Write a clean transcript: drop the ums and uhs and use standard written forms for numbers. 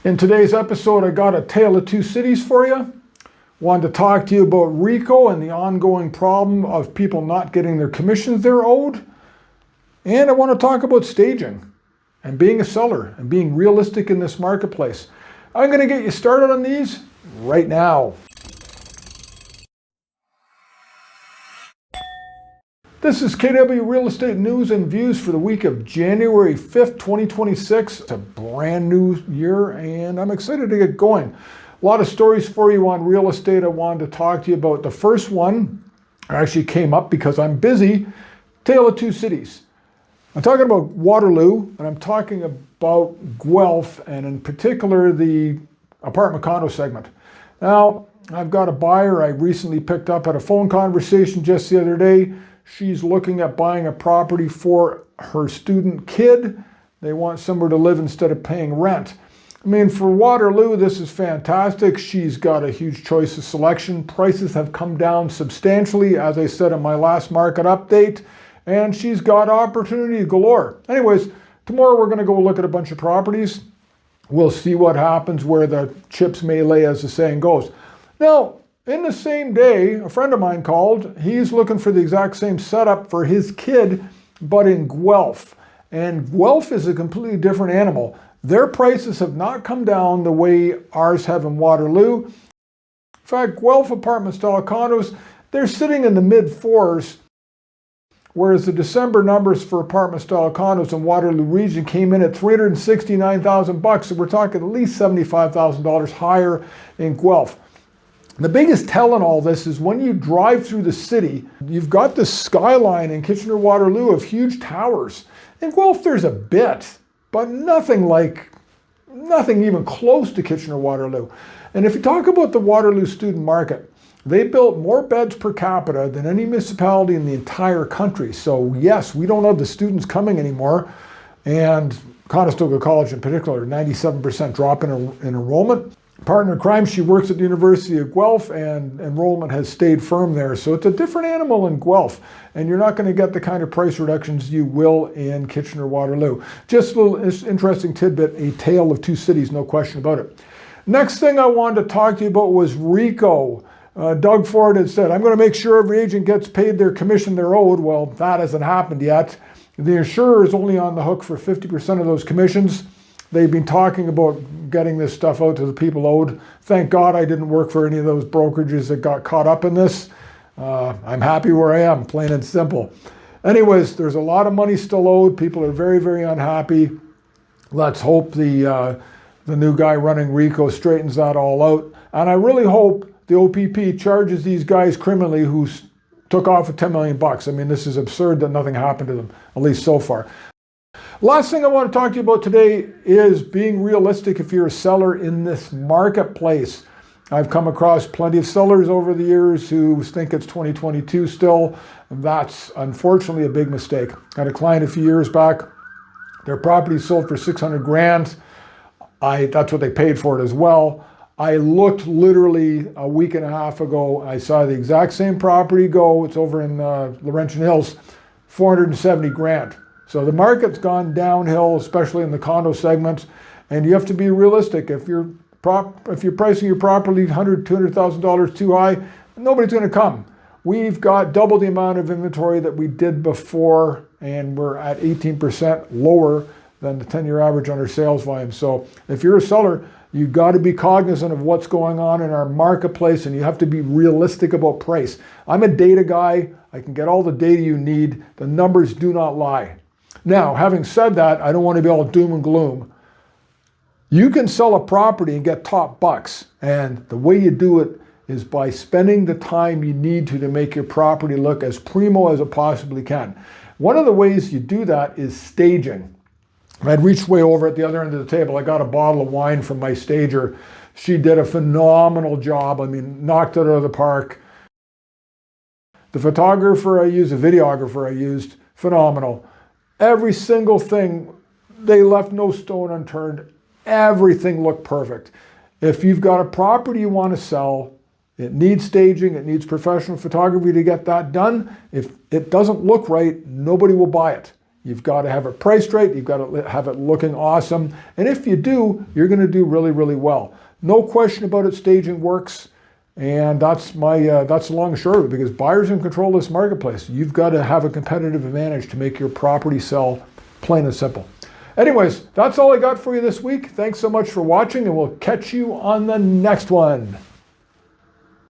In today's episode, I got a tale of two cities for you. Wanted to talk to you about RECO and the ongoing problem of people not getting their commissions they're owed. And I want to talk about staging and being a seller and being realistic in this marketplace. I'm going to get you started on these right now. This is KW Real Estate News and Views for the week of January 5th, 2026. It's a brand new year and I'm excited to get going. A lot of stories for you on real estate I wanted to talk to you about. The first one actually came up because I'm busy. Tale of two cities. I'm talking about Waterloo and I'm talking about Guelph and in particular the apartment condo segment. Now, I've got a buyer I recently picked up at a phone conversation just the other day. She's looking at buying a property for her student kid. They want somewhere to live instead of paying rent. I mean, for Waterloo, this is fantastic. She's got a huge choice of selection. Prices have come down substantially, as I said in my last market update, and she's got opportunity galore. Anyways, tomorrow we're going to go look at a bunch of properties. We'll see what happens, where the chips may lay, as the saying goes. Now, in the same day, a friend of mine called. He's looking for the exact same setup for his kid, but in Guelph. And Guelph is a completely different animal. Their prices have not come down the way ours have in Waterloo. In fact, Guelph apartment style condos, they're sitting in the mid fours, whereas the December numbers for apartment style condos in Waterloo region came in at $369,000. So we're talking at least $75,000 higher in Guelph. The biggest tell in all this is when you drive through the city, you've got this skyline in Kitchener-Waterloo of huge towers. In Guelph there's a bit, but nothing even close to Kitchener-Waterloo. And if you talk about the Waterloo student market, they built more beds per capita than any municipality in the entire country. So yes, we don't have the students coming anymore. And Conestoga College in particular, 97% drop in enrollment. Partner in crime, she works at the University of Guelph and enrollment has stayed firm there. So it's a different animal in Guelph and you're not going to get the kind of price reductions you will in Kitchener-Waterloo. Just a little interesting tidbit, a tale of two cities, no question about it. Next thing I wanted to talk to you about was RECO. Doug Ford had said, I'm going to make sure every agent gets paid their commission they're owed. Well, that hasn't happened yet. The insurer is only on the hook for 50% of those commissions. They've been talking about getting this stuff out to the people owed. Thank God I didn't work for any of those brokerages that got caught up in this. I'm happy where I am, plain and simple. Anyways, there's a lot of money still owed. People are very, very unhappy. Let's hope the new guy running RECO straightens that all out. And I really hope the OPP charges these guys criminally who took off with $10 million. I mean, this is absurd that nothing happened to them, at least so far. Last thing I want to talk to you about today is being realistic if you're a seller in this marketplace. I've come across plenty of sellers over the years who think it's 2022 still. That's unfortunately a big mistake. I had a client a few years back. Their property sold for $600,000. That's what they paid for it as well. I looked literally a week and a half ago. I saw the exact same property go. It's over in Laurentian Hills, $470,000. So the market's gone downhill, especially in the condo segment, and you have to be realistic. If you're pricing your property $100,000, $200,000 too high, nobody's going to come. We've got double the amount of inventory that we did before, and we're at 18% lower than the 10-year average on our sales volume. So if you're a seller, you've got to be cognizant of what's going on in our marketplace, and you have to be realistic about price. I'm a data guy. I can get all the data you need. The numbers do not lie. Now, having said that, I don't want to be all doom and gloom. You can sell a property and get top bucks, and the way you do it is by spending the time you need to make your property look as primo as it possibly can. One of the ways you do that is staging. I'd reached way over at the other end of the table. I got a bottle of wine from my stager. She did a phenomenal job. I mean, knocked it out of the park. The photographer I used, the videographer I used, phenomenal. Every single thing, they left no stone unturned. Everything looked perfect. If you've got a property you want to sell, it needs staging, it needs professional photography to get that done. If it doesn't look right, nobody will buy it. You've got to have it priced right. You've got to have it looking awesome. And if you do, you're going to do really, really well. No question about it, staging works. And that's the long and short of it, because buyers in control of this marketplace. You've got to have a competitive advantage to make your property sell, plain and simple. Anyways, that's all I got for you this week. Thanks so much for watching, and we'll catch you on the next one.